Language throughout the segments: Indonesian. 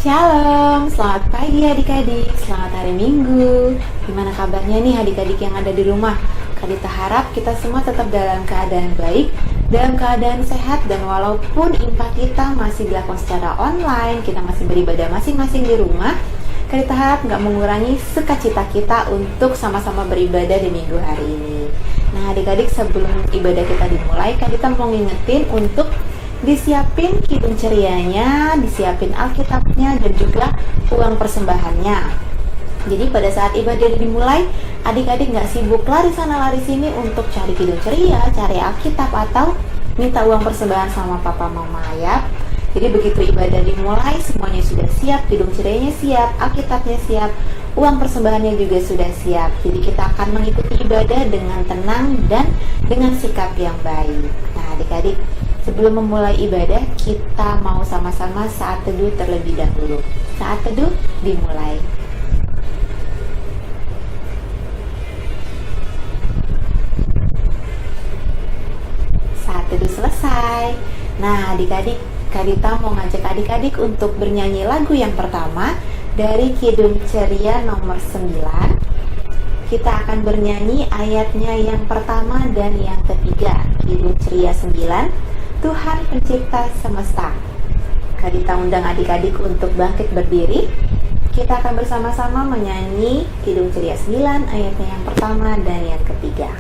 Shalom, selamat pagi adik-adik, selamat hari Minggu. Gimana kabarnya nih adik-adik yang ada di rumah? Kadita harap kita semua tetap dalam keadaan baik, dalam keadaan sehat, dan walaupun impak kita masih dilakukan secara online, kita masih beribadah masing-masing di rumah, Kadita harap nggak mengurangi sukacita kita untuk sama-sama beribadah di minggu hari ini. Nah adik-adik, sebelum ibadah kita dimulai, Kadita mau ngingetin untuk disiapin kidung cerianya, disiapin Alkitabnya, dan juga uang persembahannya. Jadi pada saat ibadah dimulai, adik-adik nggak sibuk lari sana lari sini untuk cari kidung ceria, cari Alkitab, atau minta uang persembahan sama papa mama ya. Jadi begitu ibadah dimulai, semuanya sudah siap, kidung cerianya siap, Alkitabnya siap, uang persembahannya juga sudah siap. Jadi kita akan mengikuti ibadah dengan tenang dan dengan sikap yang baik. Nah adik-adik, sebelum memulai ibadah, kita mau sama-sama saat teduh terlebih dahulu. Saat teduh dimulai. Saat teduh selesai. Nah adik-adik, Kadita mau ngajak adik-adik untuk bernyanyi lagu yang pertama dari Kidung Ceria nomor 9. Kita akan bernyanyi ayatnya yang pertama dan yang ketiga. Kidung Ceria 9, Tuhan Pencipta Semesta. Kadita undang adik-adik untuk bangkit berdiri. Kita akan bersama-sama menyanyi Kidung Ceria 9 ayatnya yang pertama dan yang ketiga.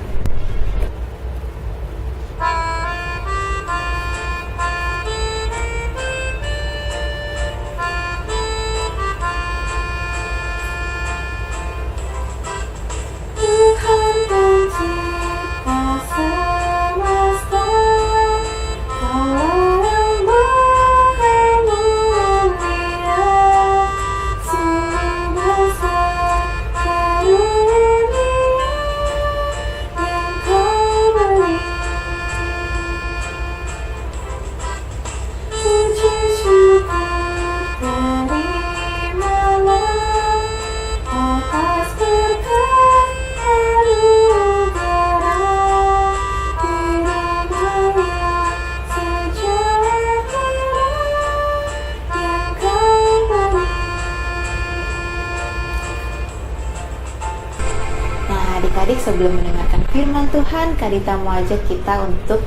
Adik-adik, sebelum mendengarkan firman Tuhan, Kadita mau ajak kita untuk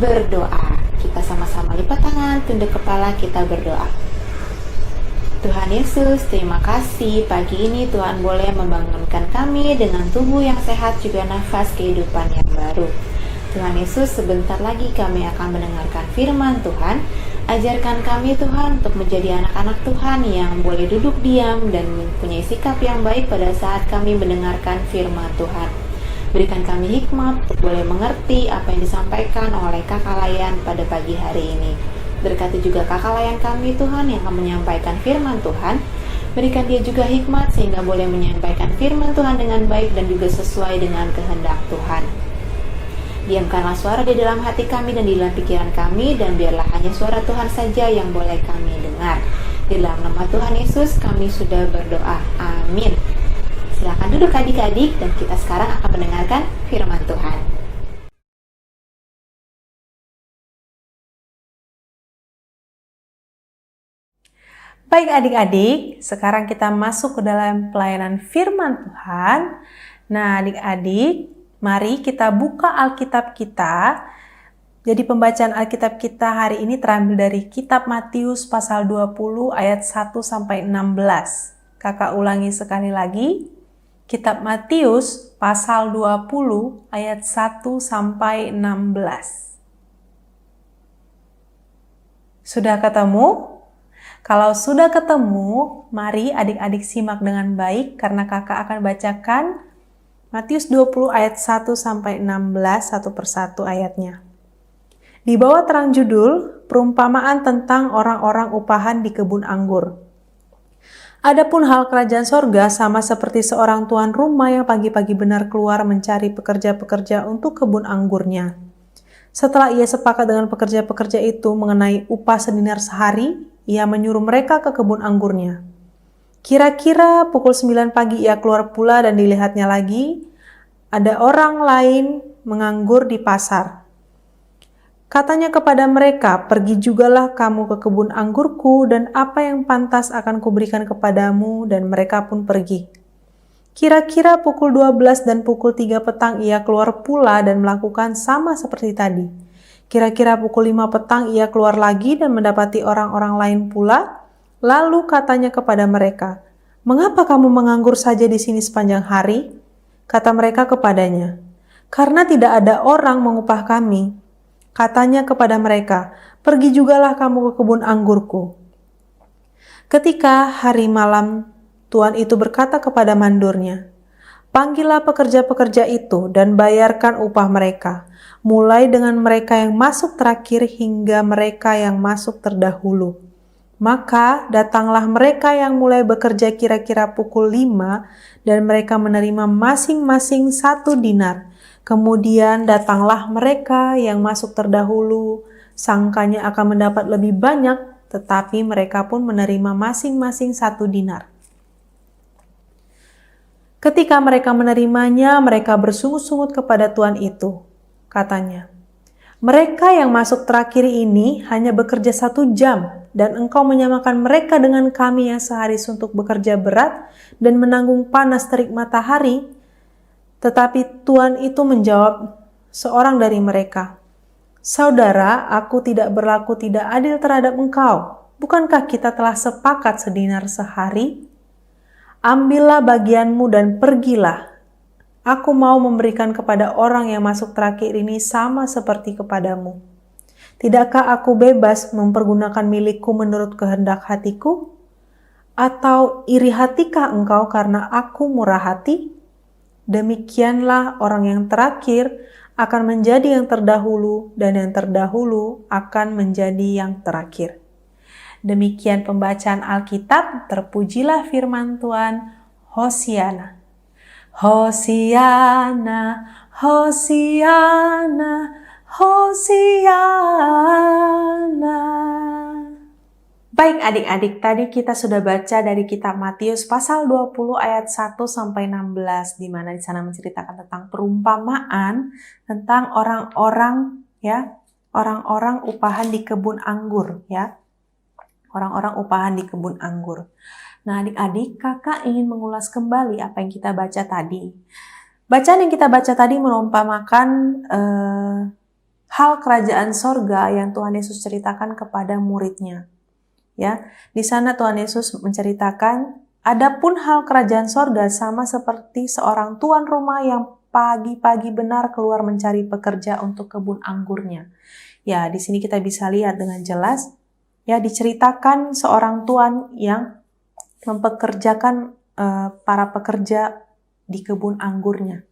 berdoa. Kita sama-sama lipat tangan, tunduk kepala, kita berdoa. Tuhan Yesus, terima kasih pagi ini Tuhan boleh membangunkan kami dengan tubuh yang sehat, juga nafas kehidupan yang baru. Tuhan Yesus, sebentar lagi kami akan mendengarkan firman Tuhan. Ajarkan kami Tuhan untuk menjadi anak-anak Tuhan yang boleh duduk diam dan mempunyai sikap yang baik pada saat kami mendengarkan firman Tuhan. Berikan kami hikmat untuk boleh mengerti apa yang disampaikan oleh Kakak Layan pada pagi hari ini. Berkati juga Kakak Layan kami Tuhan yang akan menyampaikan firman Tuhan. Berikan dia juga hikmat sehingga boleh menyampaikan firman Tuhan dengan baik dan juga sesuai dengan kehendak Tuhan. Diamkanlah suara di dalam hati kami dan di dalam pikiran kami, dan biarlah hanya suara Tuhan saja yang boleh kami dengar. Di dalam nama Tuhan Yesus kami sudah berdoa. Amin. Silakan duduk adik-adik, dan kita sekarang akan mendengarkan firman Tuhan. Baik adik-adik, sekarang kita masuk ke dalam pelayanan firman Tuhan. Nah adik-adik, mari kita buka Alkitab kita. Jadi pembacaan Alkitab kita hari ini terambil dari kitab Matius pasal 20 ayat 1-16. Kakak ulangi sekali lagi. Kitab Matius pasal 20 ayat 1-16. Sudah ketemu? Kalau sudah ketemu, mari adik-adik simak dengan baik karena kakak akan bacakan Matius 20 ayat 1-16 satu persatu ayatnya. Di bawah terang judul, perumpamaan tentang orang-orang upahan di kebun anggur. Adapun hal kerajaan sorga sama seperti seorang tuan rumah yang pagi-pagi benar keluar mencari pekerja-pekerja untuk kebun anggurnya. Setelah ia sepakat dengan pekerja-pekerja itu mengenai upah sedinar sehari, ia menyuruh mereka ke kebun anggurnya. Kira-kira pukul 9 pagi ia keluar pula dan dilihatnya lagi, ada orang lain menganggur di pasar. Katanya kepada mereka, "Pergi jugalah kamu ke kebun anggurku, dan apa yang pantas akan kuberikan kepadamu," dan mereka pun pergi. Kira-kira pukul 12 dan pukul 3 petang ia keluar pula dan melakukan sama seperti tadi. Kira-kira pukul 5 petang ia keluar lagi dan mendapati orang-orang lain pula. Lalu katanya kepada mereka, "Mengapa kamu menganggur saja di sini sepanjang hari?" Kata mereka kepadanya, "Karena tidak ada orang mengupah kami." Katanya kepada mereka, "Pergi jugalah kamu ke kebun anggurku." Ketika hari malam, tuan itu berkata kepada mandornya, "Panggillah pekerja-pekerja itu dan bayarkan upah mereka, mulai dengan mereka yang masuk terakhir hingga mereka yang masuk terdahulu." Maka datanglah mereka yang mulai bekerja kira-kira pukul 5 dan mereka menerima masing-masing 1 dinar. Kemudian datanglah mereka yang masuk terdahulu, sangkanya akan mendapat lebih banyak, tetapi mereka pun menerima masing-masing 1 dinar. Ketika mereka menerimanya, mereka bersungut-sungut kepada tuan itu. Katanya, "Mereka yang masuk terakhir ini hanya bekerja 1 jam, dan engkau menyamakan mereka dengan kami yang sehari suntuk bekerja berat dan menanggung panas terik matahari." Tetapi tuan itu menjawab seorang dari mereka, "Saudara, aku tidak berlaku tidak adil terhadap engkau. Bukankah kita telah sepakat 1 dinar sehari? Ambillah bagianmu dan pergilah. Aku mau memberikan kepada orang yang masuk terakhir ini sama seperti kepadamu. Tidakkah aku bebas mempergunakan milikku menurut kehendak hatiku? Atau iri hatikah engkau karena aku murah hati?" Demikianlah orang yang terakhir akan menjadi yang terdahulu, dan yang terdahulu akan menjadi yang terakhir. Demikian pembacaan Alkitab, terpujilah firman Tuhan. Hosiana. Hosiana, Hosiana, Hosiana. Baik adik-adik, tadi kita sudah baca dari kitab Matius pasal 20 ayat 1 sampai 16, di mana di sana menceritakan tentang perumpamaan tentang orang-orang upahan di kebun anggur ya. Orang-orang upahan di kebun anggur. Nah, adik-adik, kakak ingin mengulas kembali apa yang kita baca tadi. Bacaan yang kita baca tadi merumpamakan hal kerajaan sorga yang Tuhan Yesus ceritakan kepada muridnya. Ya, di sana Tuhan Yesus menceritakan, adapun hal kerajaan sorga sama seperti seorang tuan rumah yang pagi-pagi benar keluar mencari pekerja untuk kebun anggurnya. Ya, di sini kita bisa lihat dengan jelas, ya, diceritakan seorang tuan yang mempekerjakan para pekerja di kebun anggurnya.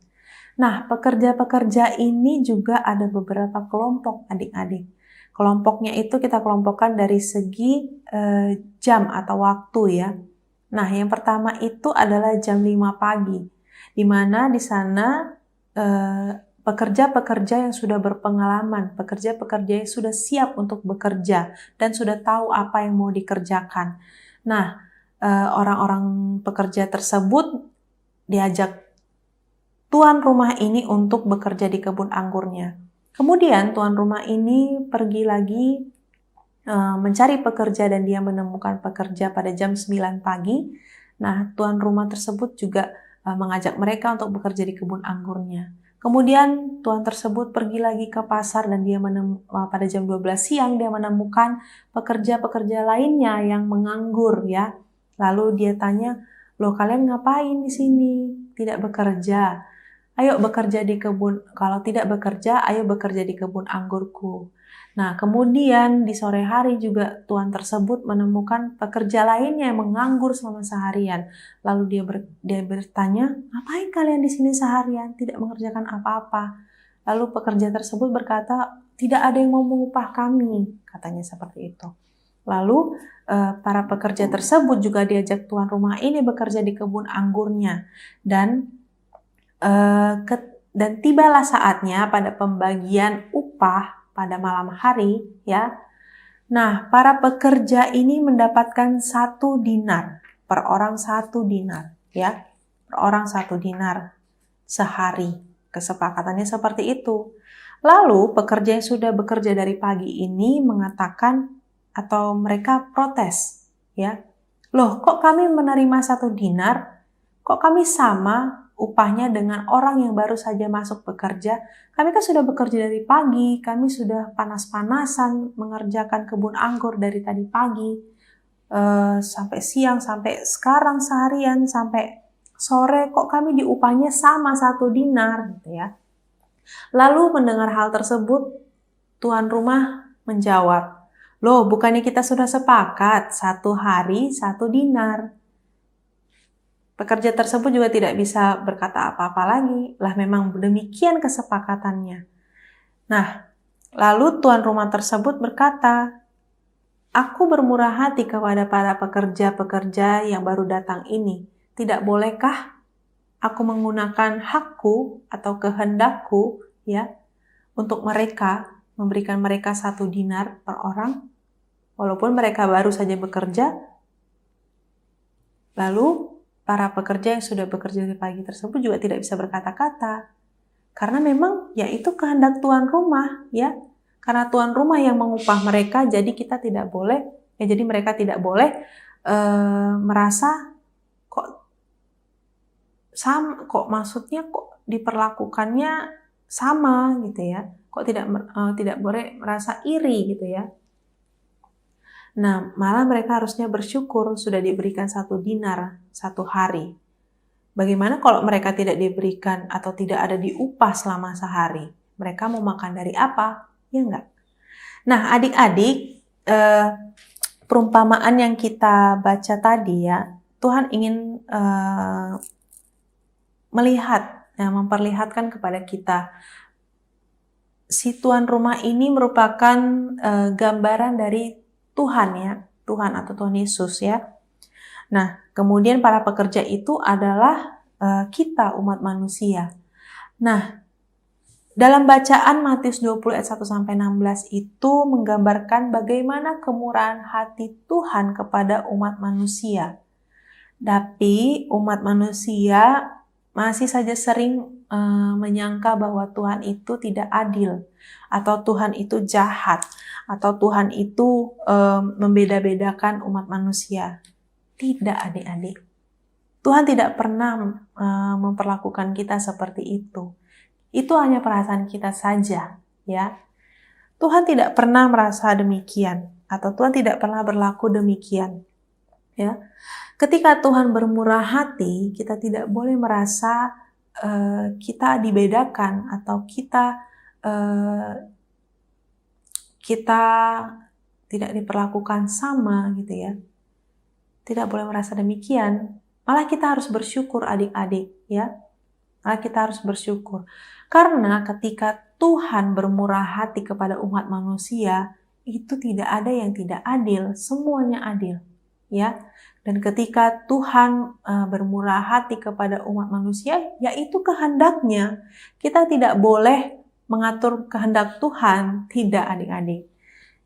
Nah, pekerja-pekerja ini juga ada beberapa kelompok adik-adik. Kelompoknya itu kita kelompokkan dari segi jam atau waktu ya. Nah, yang pertama itu adalah jam 5 pagi, di mana di sana pekerja-pekerja yang sudah berpengalaman, pekerja-pekerja yang sudah siap untuk bekerja dan sudah tahu apa yang mau dikerjakan. Nah, orang-orang pekerja tersebut diajak tuan rumah ini untuk bekerja di kebun anggurnya. Kemudian tuan rumah ini pergi lagi mencari pekerja dan dia menemukan pekerja pada jam 9 pagi. Nah, tuan rumah tersebut juga mengajak mereka untuk bekerja di kebun anggurnya. Kemudian tuan tersebut pergi lagi ke pasar dan dia pada jam 12 siang dia menemukan pekerja-pekerja lainnya yang menganggur ya. Lalu dia tanya, "Loh, kalian ngapain di sini? Tidak bekerja? Ayo bekerja di kebun, kalau tidak bekerja, ayo bekerja di kebun anggurku." Nah, kemudian di sore hari juga tuan tersebut menemukan pekerja lainnya yang menganggur selama seharian. Lalu dia bertanya, "Ngapain kalian di sini seharian? Tidak mengerjakan apa-apa." Lalu pekerja tersebut berkata, "Tidak ada yang mau mengupah kami," katanya seperti itu. Lalu para pekerja tersebut juga diajak tuan rumah ini bekerja di kebun anggurnya. Dan tibalah saatnya pada pembagian upah pada malam hari ya. Nah, para pekerja ini mendapatkan 1 dinar, per orang 1 dinar ya, per orang 1 dinar sehari. Kesepakatannya seperti itu. Lalu pekerja yang sudah bekerja dari pagi ini mengatakan atau mereka protes, ya. Loh, kok kami menerima 1 dinar? Kok kami sama upahnya dengan orang yang baru saja masuk bekerja? Kami kan sudah bekerja dari pagi, kami sudah panas-panasan mengerjakan kebun anggur dari tadi pagi, sampai siang, sampai sekarang seharian, sampai sore, kok kami diupahnya sama 1 dinar, gitu ya. Lalu mendengar hal tersebut, tuan rumah menjawab, loh, bukannya kita sudah sepakat 1 hari 1 dinar. Pekerja tersebut juga tidak bisa berkata apa-apa lagi. Lah memang demikian kesepakatannya. Nah, lalu tuan rumah tersebut berkata, aku bermurah hati kepada para pekerja-pekerja yang baru datang ini. Tidak bolehkah aku menggunakan hakku atau kehendakku, ya, untuk mereka, memberikan mereka 1 dinar per orang, walaupun mereka baru saja bekerja. Lalu para pekerja yang sudah bekerja di pagi tersebut juga tidak bisa berkata-kata, karena memang ya itu kehendak tuan rumah, ya. Karena tuan rumah yang mengupah mereka, jadi kita tidak boleh, jadi mereka tidak boleh merasa kok maksudnya kok diperlakukannya sama gitu ya, kok tidak boleh merasa iri gitu ya. Nah, malah mereka harusnya bersyukur sudah diberikan 1 dinar 1 hari. Bagaimana kalau mereka tidak diberikan atau tidak ada diupah selama sehari? Mereka mau makan dari apa? Ya enggak? Nah, adik-adik, perumpamaan yang kita baca tadi ya, Tuhan ingin melihat, memperlihatkan kepada kita, si tuan rumah ini merupakan gambaran dari Tuhan ya, Tuhan atau Tuhan Yesus ya. Nah, kemudian para pekerja itu adalah kita umat manusia. Nah, dalam bacaan Matius 20 ayat 1-16 itu menggambarkan bagaimana kemurahan hati Tuhan kepada umat manusia. Tapi umat manusia masih saja sering menyangka bahwa Tuhan itu tidak adil, atau Tuhan itu jahat, atau Tuhan itu membeda-bedakan umat manusia. Tidak, adik-adik. Tuhan tidak pernah memperlakukan kita seperti itu. Itu hanya perasaan kita saja, ya. Tuhan tidak pernah merasa demikian, atau Tuhan tidak pernah berlaku demikian, ya. Ketika Tuhan bermurah hati, kita tidak boleh merasa kita dibedakan atau kita tidak diperlakukan sama gitu ya. Tidak boleh merasa demikian. Malah kita harus bersyukur adik-adik ya. Malah kita harus bersyukur. Karena ketika Tuhan bermurah hati kepada umat manusia, itu tidak ada yang tidak adil, semuanya adil ya. Dan ketika Tuhan bermurah hati kepada umat manusia, yaitu kehendaknya. Kita tidak boleh mengatur kehendak Tuhan, tidak adik-adik.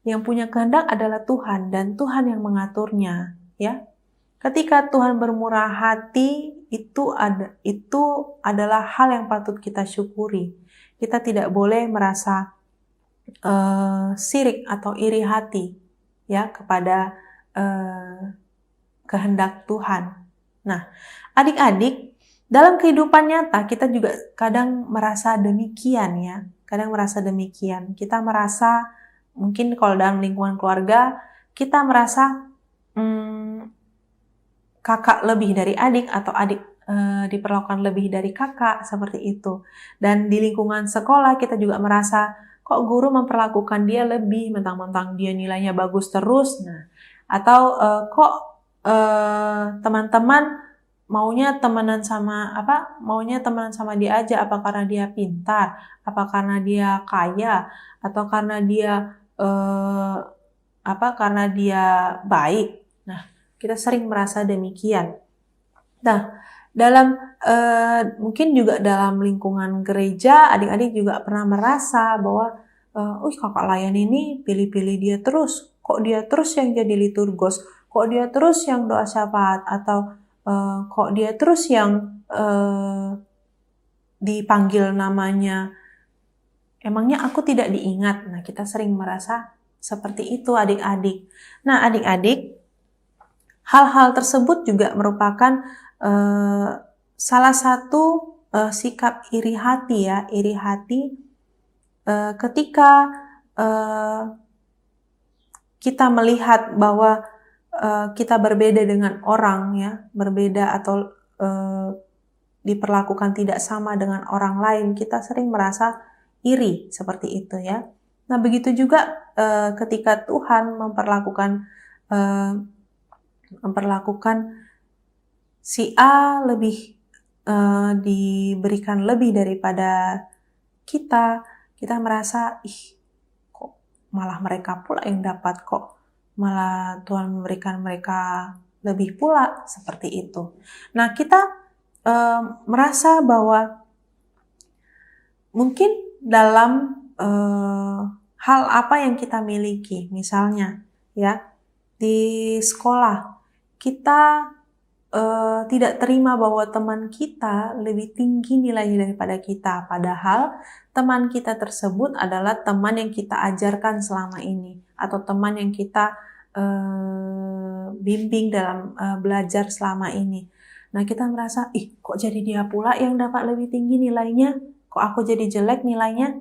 Yang punya kehendak adalah Tuhan dan Tuhan yang mengaturnya, ya. Ketika Tuhan bermurah hati, itu adalah hal yang patut kita syukuri. Kita tidak boleh merasa sirik atau iri hati, ya, kepada kehendak Tuhan. Nah, adik-adik, dalam kehidupan nyata kita juga kadang merasa demikian ya. Kadang merasa demikian. Kita merasa, mungkin kalau dalam lingkungan keluarga, kita merasa kakak lebih dari adik atau adik diperlakukan lebih dari kakak, seperti itu. Dan di lingkungan sekolah kita juga merasa, kok guru memperlakukan dia lebih, mentang-mentang dia nilainya bagus terus. Nah, atau kok teman-teman maunya temenan sama dia aja, apa karena dia pintar, apa karena dia kaya, atau karena dia karena dia baik. Nah, kita sering merasa demikian. Nah, dalam mungkin juga dalam lingkungan gereja, adik-adik juga pernah merasa bahwa kakak Layan ini pilih-pilih dia terus, kok dia terus yang jadi liturgos, kok dia terus yang doa syafaat, atau kok dia terus yang dipanggil namanya Emangnya aku tidak diingat? Nah, kita sering merasa seperti itu adik-adik. Nah, adik-adik, hal-hal tersebut juga merupakan salah satu sikap iri hati ya, iri hati ketika kita melihat bahwa kita berbeda dengan orang ya, berbeda atau diperlakukan tidak sama dengan orang lain, kita sering merasa iri seperti itu ya. Nah, begitu juga ketika Tuhan memperlakukan si A lebih diberikan lebih daripada kita merasa, kok malah mereka pula yang dapat, kok malah Tuhan memberikan mereka lebih pula, seperti itu. Nah, kita merasa bahwa mungkin dalam hal apa yang kita miliki, misalnya ya di sekolah kita tidak terima bahwa teman kita lebih tinggi nilainya daripada kita, padahal teman kita tersebut adalah teman yang kita ajarkan selama ini, atau teman yang kita bimbing dalam belajar selama ini. Nah, kita merasa, kok jadi dia pula yang dapat lebih tinggi nilainya? Kok aku jadi jelek nilainya?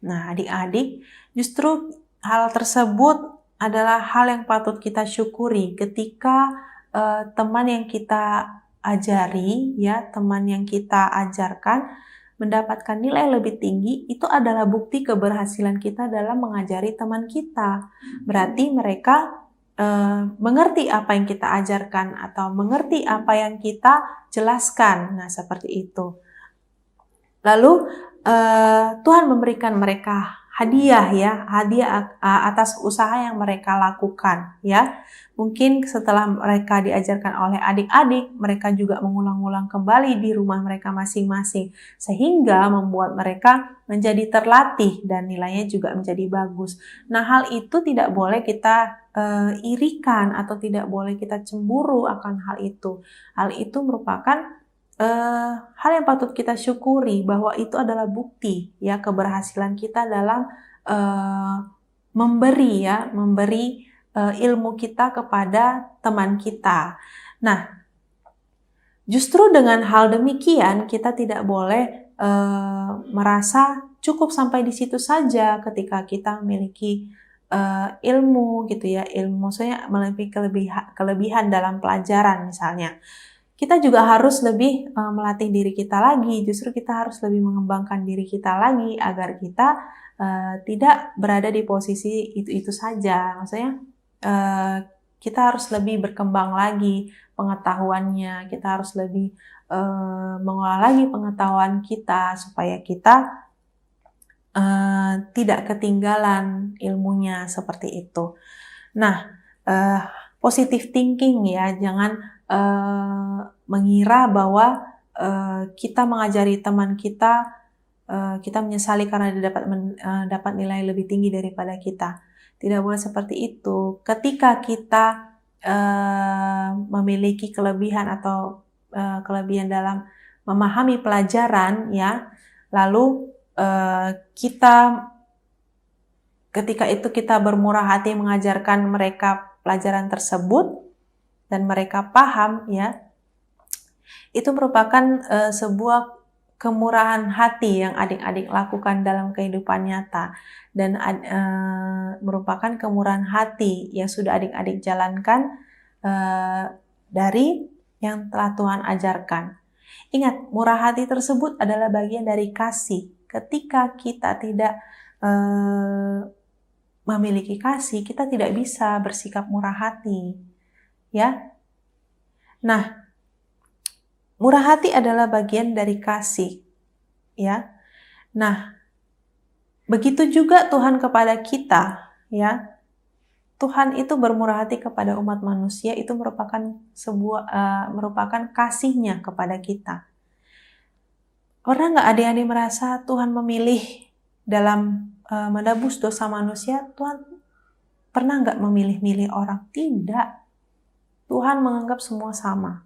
Nah, adik-adik, justru hal tersebut adalah hal yang patut kita syukuri ketika teman yang kita ajari, ya, teman yang kita ajarkan mendapatkan nilai lebih tinggi, itu adalah bukti keberhasilan kita dalam mengajari teman kita. Berarti mereka mengerti apa yang kita ajarkan atau mengerti apa yang kita jelaskan. Nah, seperti itu. Lalu Tuhan memberikan mereka hadiah ya, hadiah atas usaha yang mereka lakukan ya. Mungkin setelah mereka diajarkan oleh adik-adik, mereka juga mengulang-ulang kembali di rumah mereka masing-masing, sehingga membuat mereka menjadi terlatih dan nilainya juga menjadi bagus. Nah, hal itu tidak boleh kita irikan atau tidak boleh kita cemburu akan hal itu. Hal itu merupakan hal yang patut kita syukuri, bahwa itu adalah bukti ya keberhasilan kita dalam memberi ilmu kita kepada teman kita. Nah, justru dengan hal demikian kita tidak boleh merasa cukup sampai di situ saja ketika kita memiliki ilmu gitu ya, ilmu maksudnya memiliki kelebihan dalam pelajaran misalnya. Kita juga harus lebih melatih diri kita lagi, justru kita harus lebih mengembangkan diri kita lagi agar kita tidak berada di posisi itu-itu saja. Maksudnya kita harus lebih berkembang lagi pengetahuannya, kita harus lebih mengolah lagi pengetahuan kita supaya kita tidak ketinggalan ilmunya, seperti itu. Nah, positive thinking ya, jangan mengira bahwa kita mengajari teman kita, kita menyesali karena dia dapat nilai lebih tinggi daripada kita. Tidak boleh seperti itu. Ketika kita memiliki kelebihan atau kelebihan dalam memahami pelajaran, ya, lalu ketika itu kita bermurah hati mengajarkan mereka pelajaran tersebut dan mereka paham, ya, itu merupakan sebuah kemurahan hati yang adik-adik lakukan dalam kehidupan nyata, dan merupakan kemurahan hati yang sudah adik-adik jalankan dari yang telah Tuhan ajarkan. Ingat, murah hati tersebut adalah bagian dari kasih. Ketika kita tidak memiliki kasih, kita tidak bisa bersikap murah hati. Ya, nah, murah hati adalah bagian dari kasih, ya. Nah, begitu juga Tuhan kepada kita, ya. Tuhan itu bermurah hati kepada umat manusia, itu merupakan merupakan kasihnya kepada kita. Pernah nggak adik-adik merasa Tuhan memilih dalam menebus dosa manusia? Tuhan pernah nggak memilih-milih orang? Tidak. Tuhan menganggap semua sama.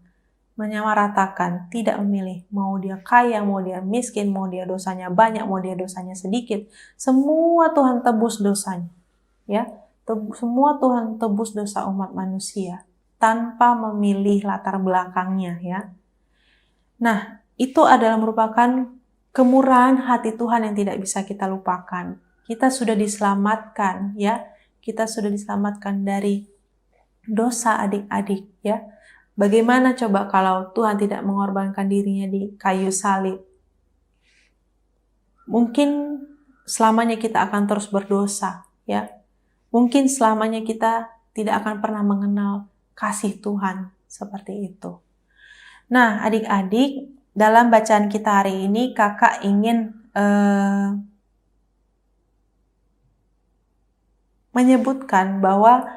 menyamaratakan, tidak memilih mau dia kaya, mau dia miskin, mau dia dosanya banyak, mau dia dosanya sedikit. Semua Tuhan tebus dosanya, ya. Semua Tuhan tebus dosa umat manusia tanpa memilih latar belakangnya, ya. Nah, itu adalah merupakan kemurahan hati Tuhan yang tidak bisa kita lupakan. Kita sudah diselamatkan, ya. Kita sudah diselamatkan dari dosa adik-adik, ya. Bagaimana coba kalau Tuhan tidak mengorbankan dirinya di kayu salib? Mungkin selamanya kita akan terus berdosa, ya. Mungkin selamanya kita tidak akan pernah mengenal kasih Tuhan seperti itu. Nah, adik-adik, dalam bacaan kita hari ini, kakak ingin menyebutkan bahwa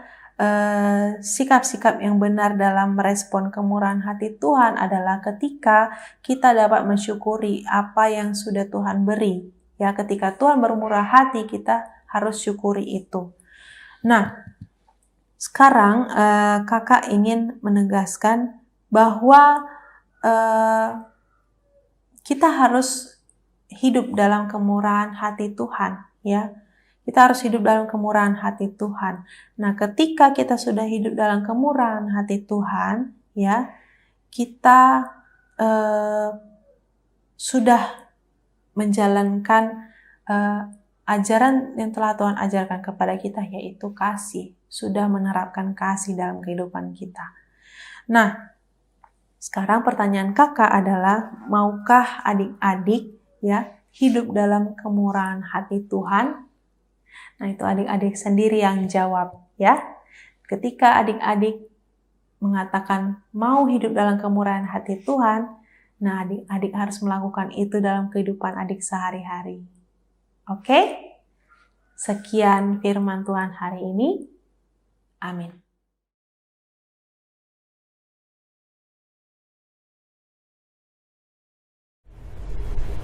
sikap-sikap yang benar dalam merespon kemurahan hati Tuhan adalah ketika kita dapat mensyukuri apa yang sudah Tuhan beri. Ya, ketika Tuhan bermurah hati, kita harus syukuri itu. Nah, sekarang kakak ingin menegaskan bahwa kita harus hidup dalam kemurahan hati Tuhan, ya. Kita harus hidup dalam kemurahan hati Tuhan. Nah, ketika kita sudah hidup dalam kemurahan hati Tuhan, ya, kita sudah menjalankan ajaran yang telah Tuhan ajarkan kepada kita, yaitu kasih. Sudah menerapkan kasih dalam kehidupan kita. Nah, sekarang pertanyaan kakak adalah, maukah adik-adik, ya, hidup dalam kemurahan hati Tuhan? Nah, itu adik-adik sendiri yang jawab, ya. Ketika adik-adik mengatakan mau hidup dalam kemurahan hati Tuhan, nah adik-adik harus melakukan itu dalam kehidupan adik sehari-hari. Oke? Sekian firman Tuhan hari ini. Amin.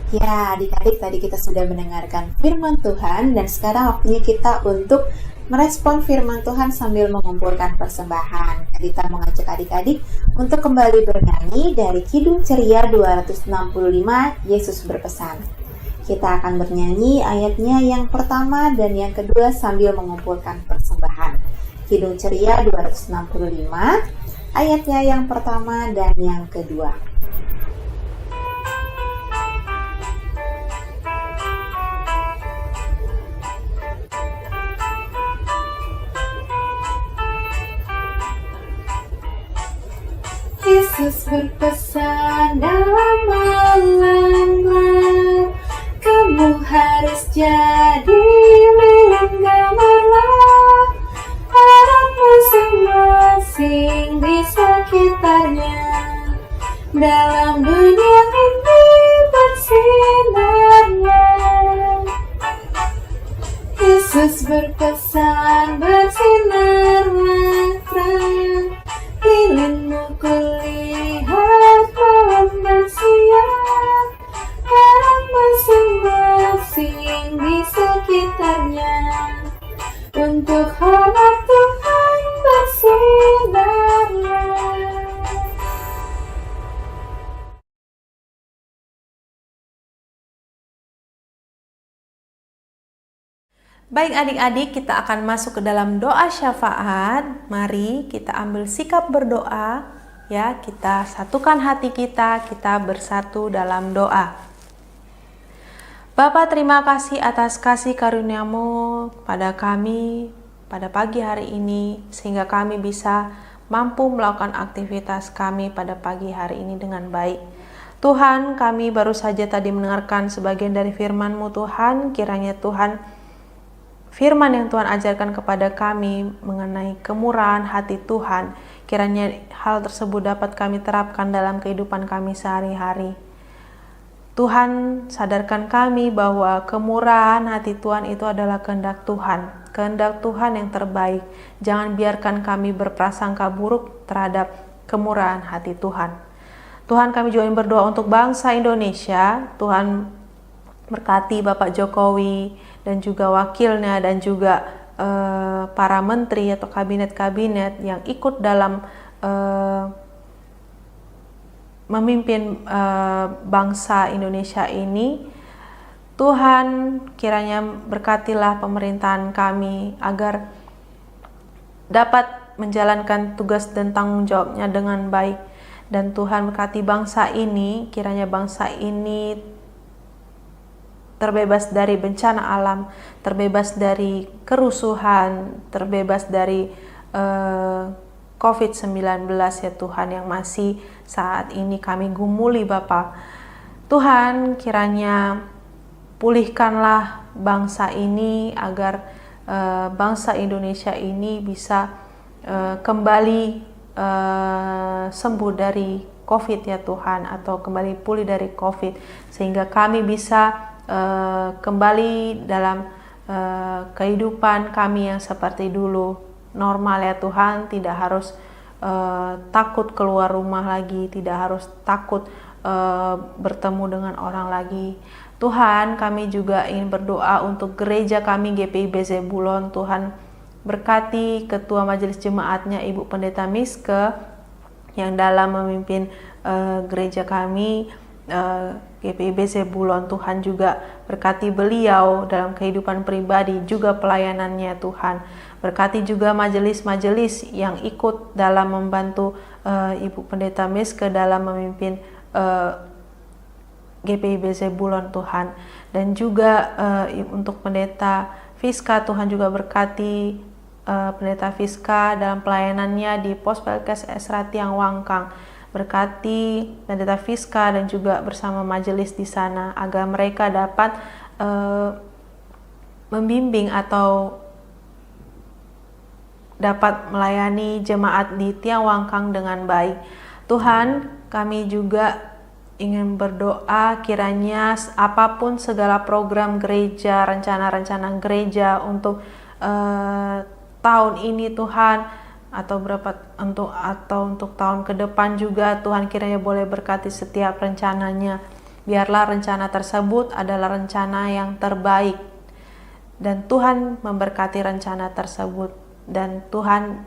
Ya, adik-adik, tadi kita sudah mendengarkan firman Tuhan dan sekarang waktunya kita untuk merespon firman Tuhan sambil mengumpulkan persembahan. Kita mengajak adik-adik untuk kembali bernyanyi dari Kidung Ceria 265, Yesus berpesan. Kita akan bernyanyi ayatnya yang pertama dan yang kedua sambil mengumpulkan persembahan. Kidung Ceria 265, ayatnya yang pertama dan yang kedua. Yesus berpesan dalam malam, kamu harus jadi milik gemerlap orang masing-masing di sekitarnya. Dalam dunia ini bersinarnya, Yesus berpesan bersinarlah terang. Lilin kulihat malam dan siang, orang masing-masing di sekitarnya. Untuk hormat Tuhan bersinarlah. Baik adik-adik, kita akan masuk ke dalam doa syafaat. Mari kita ambil sikap berdoa, ya. Kita satukan hati kita bersatu dalam doa. Bapa, terima kasih atas kasih karunia-Mu pada kami pada pagi hari ini, sehingga kami bisa mampu melakukan aktivitas kami pada pagi hari ini dengan baik. Tuhan, kami baru saja tadi mendengarkan sebagian dari firman-Mu Tuhan. Kiranya Tuhan, firman yang Tuhan ajarkan kepada kami mengenai kemurahan hati Tuhan, kiranya hal tersebut dapat kami terapkan dalam kehidupan kami sehari-hari. Tuhan, sadarkan kami bahwa kemurahan hati Tuhan itu adalah kehendak Tuhan yang terbaik. Jangan biarkan kami berprasangka buruk terhadap kemurahan hati Tuhan. Tuhan, kami juga ingin berdoa untuk bangsa Indonesia. Tuhan, berkati Bapak Jokowi dan juga wakilnya dan juga para menteri atau kabinet-kabinet yang ikut dalam memimpin bangsa Indonesia ini. Tuhan kiranya berkatilah pemerintahan kami agar dapat menjalankan tugas dan tanggung jawabnya dengan baik. Dan Tuhan berkati bangsa ini, kiranya bangsa ini terbebas dari bencana alam, terbebas dari kerusuhan, terbebas dari COVID-19 ya Tuhan, yang masih saat ini kami gumuli Bapa. Tuhan kiranya pulihkanlah bangsa ini agar bangsa Indonesia ini bisa kembali sembuh dari COVID ya Tuhan, atau kembali pulih dari COVID, sehingga kami bisa kembali dalam kehidupan kami yang seperti dulu, normal ya Tuhan, tidak harus takut keluar rumah lagi, tidak harus takut bertemu dengan orang lagi. Tuhan, kami juga ingin berdoa untuk gereja kami GPIB Zebulon. Tuhan, berkati ketua majelis jemaatnya Ibu Pendeta Miske yang dalam memimpin gereja kami GPIB Zebulon. Tuhan juga berkati beliau dalam kehidupan pribadi, juga pelayanannya Tuhan. Berkati juga majelis-majelis yang ikut dalam membantu Ibu Pendeta Miske dalam memimpin GPIB Zebulon Tuhan. Dan juga untuk Pendeta Fiska, Tuhan juga berkati Pendeta Fiska dalam pelayanannya di Pos Pelkes Esra Tiang Wangkang. Berkati Pendeta Fiska dan juga bersama majelis di sana agar mereka dapat membimbing atau dapat melayani jemaat di Tiang Wangkang dengan baik. Tuhan, kami juga ingin berdoa kiranya apapun segala program gereja, rencana-rencana gereja untuk tahun ini Tuhan, atau untuk tahun ke depan juga, Tuhan kiranya boleh berkati setiap rencananya. Biarlah rencana tersebut adalah rencana yang terbaik, dan Tuhan memberkati rencana tersebut, dan Tuhan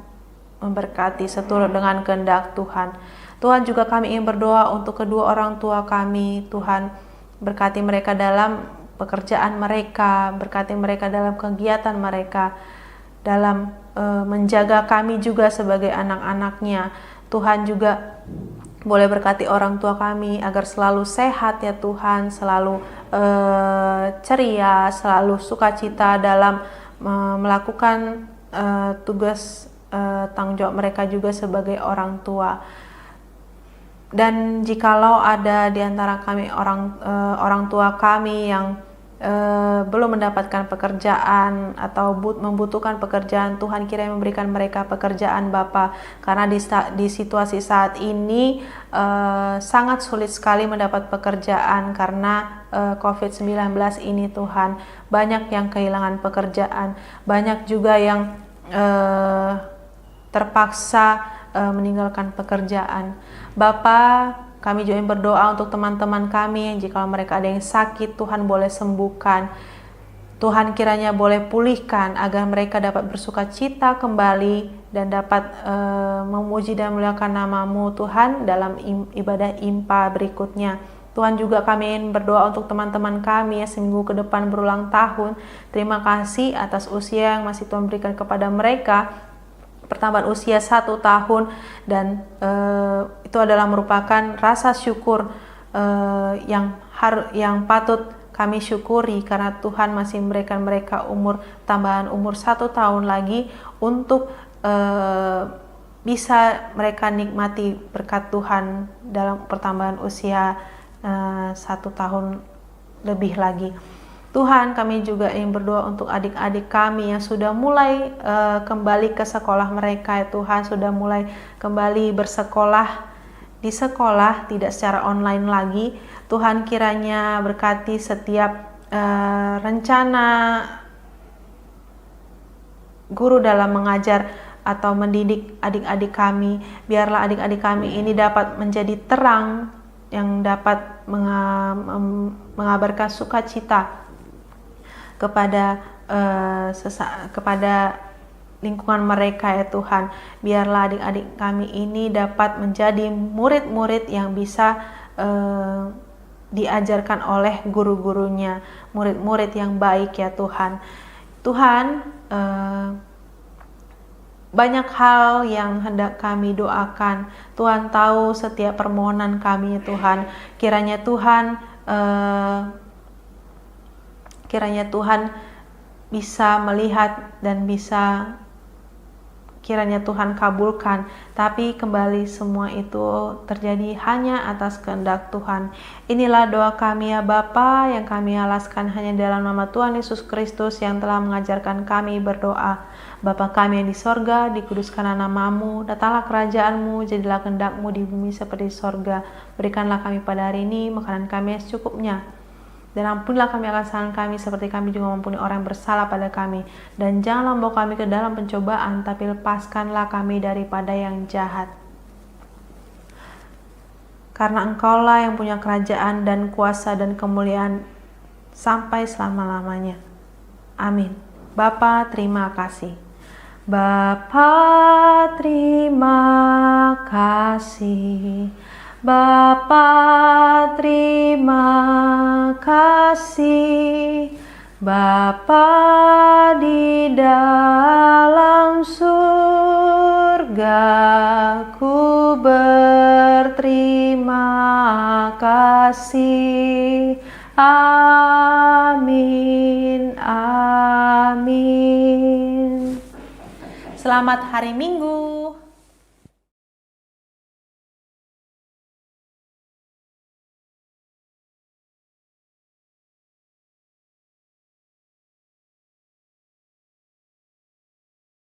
memberkati seturut dengan kehendak Tuhan. Tuhan, juga kami ingin berdoa untuk kedua orang tua kami. Tuhan, berkati mereka dalam pekerjaan mereka, berkati mereka dalam kegiatan mereka, dalam menjaga kami juga sebagai anak-anaknya. Tuhan juga boleh berkati orang tua kami agar selalu sehat ya Tuhan, selalu ceria, selalu sukacita dalam melakukan tugas tanggung jawab mereka juga sebagai orang tua. Dan jikalau ada di antara kami orang tua kami yang belum mendapatkan pekerjaan atau membutuhkan pekerjaan, Tuhan kiranya memberikan mereka pekerjaan Bapa, karena di situasi saat ini sangat sulit sekali mendapat pekerjaan karena COVID-19 ini Tuhan. Banyak yang kehilangan pekerjaan, banyak juga yang terpaksa meninggalkan pekerjaan. Bapa, kami juga berdoa untuk teman-teman kami yang jika mereka ada yang sakit, Tuhan boleh sembuhkan. Tuhan kiranya boleh pulihkan agar mereka dapat bersuka cita kembali dan dapat memuji dan memuliakan nama-Mu Tuhan dalam ibadah IMPA berikutnya. Tuhan, juga kami ingin berdoa untuk teman-teman kami yang seminggu ke depan berulang tahun. Terima kasih atas usia yang masih Tuhan berikan kepada mereka. Pertambahan usia 1 tahun, dan itu adalah merupakan rasa syukur yang patut kami syukuri, karena Tuhan masih memberikan mereka tambahan umur 1 tahun lagi untuk bisa mereka nikmati berkat Tuhan dalam pertambahan usia 1 tahun lebih lagi. Tuhan, kami juga ingin berdoa untuk adik-adik kami yang sudah mulai kembali ke sekolah mereka, ya Tuhan, sudah mulai kembali bersekolah di sekolah, tidak secara online lagi. Tuhan, kiranya berkati setiap rencana guru dalam mengajar atau mendidik adik-adik kami. Biarlah adik-adik kami ini dapat menjadi terang yang dapat mengabarkan sukacita kepada lingkungan mereka ya Tuhan. Biarlah adik-adik kami ini dapat menjadi murid-murid yang bisa diajarkan oleh guru-gurunya, murid-murid yang baik ya Tuhan. Tuhan, banyak hal yang hendak kami doakan. Tuhan tahu setiap permohonan kami Tuhan. Kiranya Tuhan bisa melihat dan bisa kiranya Tuhan kabulkan, tapi kembali semua itu terjadi hanya atas kehendak Tuhan. Inilah doa kami ya Bapa, yang kami alaskan hanya dalam nama Tuhan Yesus Kristus yang telah mengajarkan kami berdoa. Bapa kami yang di sorga, dikuduskanlah namamu, datanglah kerajaanmu, jadilah kehendakmu di bumi seperti di sorga. Berikanlah kami pada hari ini makanan kami yang secukupnya. Dan ampunilah kami akan kesalahan kami seperti kami juga mengampuni orang yang bersalah pada kami. Dan janganlah membawa kami ke dalam pencobaan, tapi lepaskanlah kami daripada yang jahat. Karena Engkaulah yang punya kerajaan dan kuasa dan kemuliaan sampai selama-lamanya. Amin. Bapa, terima kasih. Bapa, terima kasih. Bapa, terima kasih. Bapa di dalam surga, ku berterima kasih. Amin, amin. Selamat hari Minggu.